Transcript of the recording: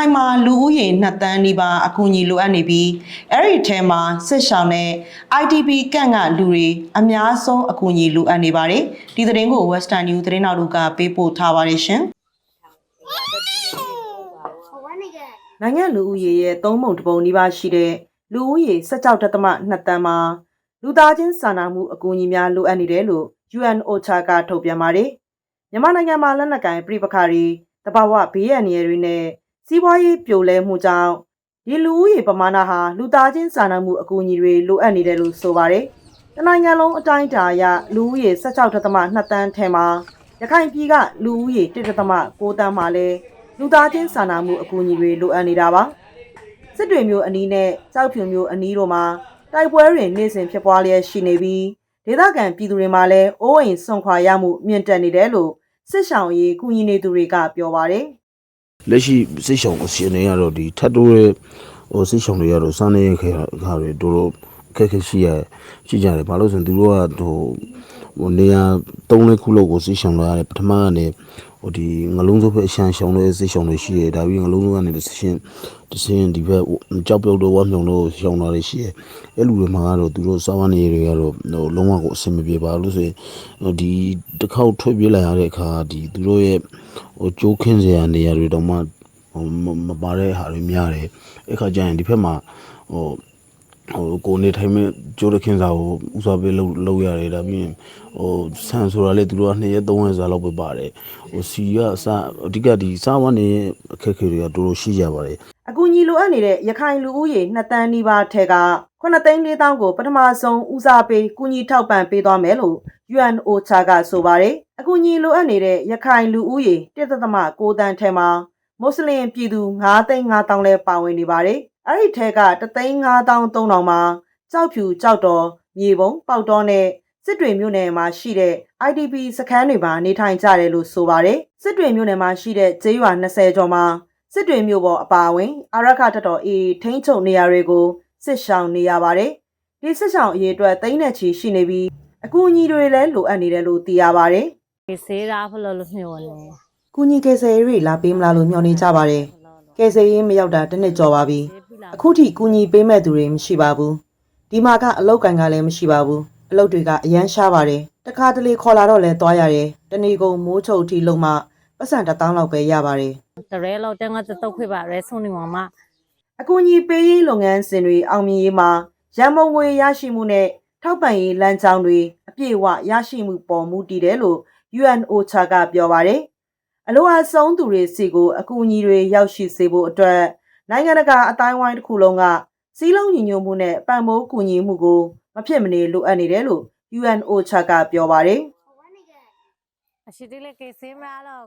ခိုင်မှာလူဦးရေ2တန်းနီးပါးအကူအညီလိုအပ်နေပြီးအဲ့ဒီထဲမှာစစ်ရှောင်းနဲ့ IDP ကန့်ကလူတွေအများဆုံးအကူအညီလိုအပ်နေပါတယ်ဒီသတင်းကို Western News သတင်းတော်ကပေးပို့ထားပါတယ်ရှင်နိုင်ငံလူဦးရေရဲ့3ပုံ1ပုံနီးပါးရှိတဲ့လူဦးရေ16.2တန်းမှာလူသားချင်းစာနာမှုအကူအညီများလိုအပ်နေတယ်လို့ UN-OCHA ကထုတ်ပြန်ပါတယ်မြန်မာနိုင်ငံမှာလက်နက်ကိုင်ပြည်ပခါတွေတဘာဝဘေးရန်တွေနဲ့စီးပွားရေးပြိုလဲမှုကြောင့်ဒီလူဦးရေပမာဏဟာလူသားချင်းစာနာမှုအကူအညီတွေလိုအပ်နေတယ်လို့ဆိုပါတယ်။တနိုင်ငံလုံးအတိုင်းအတာအရလူဦးရေ16.2တန်းထဲမှာရခိုင်ပြည်ကလူဦးရေ1.9တန်းမှာလဲလူသားချင်းစာနာမှုအကူအညီတွေလိုအပ်နေတာပါ။စစ်တွေမျိုးအနီးနဲ့ကြောက်ဖြူမျိုးအနီးတို့မှာတိုက်ပွဲတွေနေ့စဉ်ဖြစ်ပွားလျက်ရှိနေပြီးဒေသခံပြည်သူတွေမှာလည်းအိုးအိမ်ဆွန့်ခွာရမှုမြင့်တက်နေတယ်လို့စစ်ဆောင်ရေးကူညီနေသူတွေကပြောပါတယ်လက်ရှိစစ်ဆောင်အရှင်တွေကတော့ဒီထပ်တိုးတဲ့စစ်ဆောင်တွေကတော့စားနေရခါတွေတို့အခက်အခဲရှိကြတယ်ဘာလို့ဆိုရင်သူတို့ကနေရာ3ခုလောက်ကိုစစ်ဆောင်လာရတယ်ပထမကနေဒီငလုံးစုပ်ဖက်အရှမ်းရှောင်းတဲ့စစ်ဆောင်တွေရှိတယ်ဒါပြီးငလုံးစုပ်ကနေတစ်ဆင်းဒီဘက်ကြောက်ပြုတ်တော့ဝမ်းမြုံတော့ရှောင်းလာတွေရှိတယ်အဲ့လူတွေမှာကတော့သူတို့စားဝတ်နေတွေကတော့လုံးဝကိုအဆင်မပြေပါလို့ဆိုရင်ဒီတစ်ခေါက်ထွက်ပြေးလာရတဲ့အခါဒီသူတို့ရဲ့ကြိုးခင်းစရာနေရာတွေတော့မှမပါတဲ့ဟာတွေများတယ်အဲ့ခါကျရင်ဒီဘက်မှာကိုနေထိုင်မဲ့ကြိုးရခင်းစာကိုဥစားပေးလုပ်ရတယ်ဒါပြီးရင်ဆန်ဆိုတာလေသူတို့က2ရက်3ရက်စာလောက်ပဲပါတယ်စီကအဓိကဒီစားဝတ်နေအခက်အခဲတွေကတော်တော်ရှိကြပါတယ်အကူအညီလိုအပ်နေတဲ့ရခိုင်လူဦးရေ2တန်းနီးပါးထဲက9,400,000ကိုပထမဆုံးဦးစားပေးကူညီထောက်ပံ့ပေးသွားမယ်လို့ UN-OCHA ကဆိုပါတယ်အကူအညီလိုအပ်နေတဲ့ရခိုင်လူဦးရေ1.9တန်းထဲမှာမွတ်စလင်ပြည်သူ9,500,000လဲပါဝင်နေပါတယ်အဲ့ဒီထဲက1,530,000မှာကြောက်ဖြူကြောက်တော်မြေပုံပေါက်တော်နဲ့စစ်တွေမြို့နယ်မှာရှိတဲ့ IDP စခန်းတွေမှာနေထိုင်ကြတယ်လို့ဆိုပါတယ်စစ်တွေမြို့နယ်မှာရှိတဲ့ကျေးရွာ20ကျော်မှာစစ်တွေမြို့ပေါ်အပါအဝင်အာရခတပ်တော် AA ထိန်းချုပ်နေရာတွေကိုစစ်ရှောင်နေရပါတယ်ဒီစစ်ရှောင်အရေးအတွက်သိန်းနဲ့ချီရှိနေပြီးအကူအညီတွေလည်းလိုအပ်နေတယ်လို့သိရပါတယ်ဆေးသားဖလို့လို့မျှော်လဲကူညီကယ်ဆယ်ရေးတွေလာပေးမလားလို့မျှော်နေကြပါတယ်ကယ်ဆယ်ရေးမရောက်တာတစ်နှစ်ကျော်ပါပြီအခုထိကူညီပေးမဲ့သူတွေမရှိပါဘူးဒီမှာကအလောက်ကန်ကလည်းမရှိပါဘူးအလုပ်တွေကအရန်ရှားပါတယ်တခါတလေခေါ်လာတော့လဲသွားရတယ်တနေ့ကုန်မိုးချုပ်ထိလုံးမှပတ်စံ1000လောက်ပဲရပါတယ်တရဲလောက်တန်းကတုတ်ခွေပါရဲဆုံးနေမှာမအကူအညီပေးရေးလုပ်ငန်းစဉ်တွေအောင်မြင်ရေးမှာရန်ပုံငွေရရှိမှုနဲ့ထောက်ပံ့ရေးလမ်းကြောင်းတွေအပြည့်အဝရရှိမှုပေါ်မူတည်တယ်လို့ UN-OCHA ကပြောပါတယ်အလိုအပ်ဆုံးသူတွေစီကိုအကူအညီတွေရောက်ရှိစေဖို့အတွက်နိုင်ငံတကာအတိုင်းအဝိုင်းတစ်ခုလုံးကစီးလုံးညီညွတ်မှုနဲ့ပံ့ပိုးကူညီမှုကိုမဖြစ်မနေလိုအပ်နေတယ်လို့ UN-OCHA ကပြောပါတယ်အရှိတိလေကေဆေးမလားတော့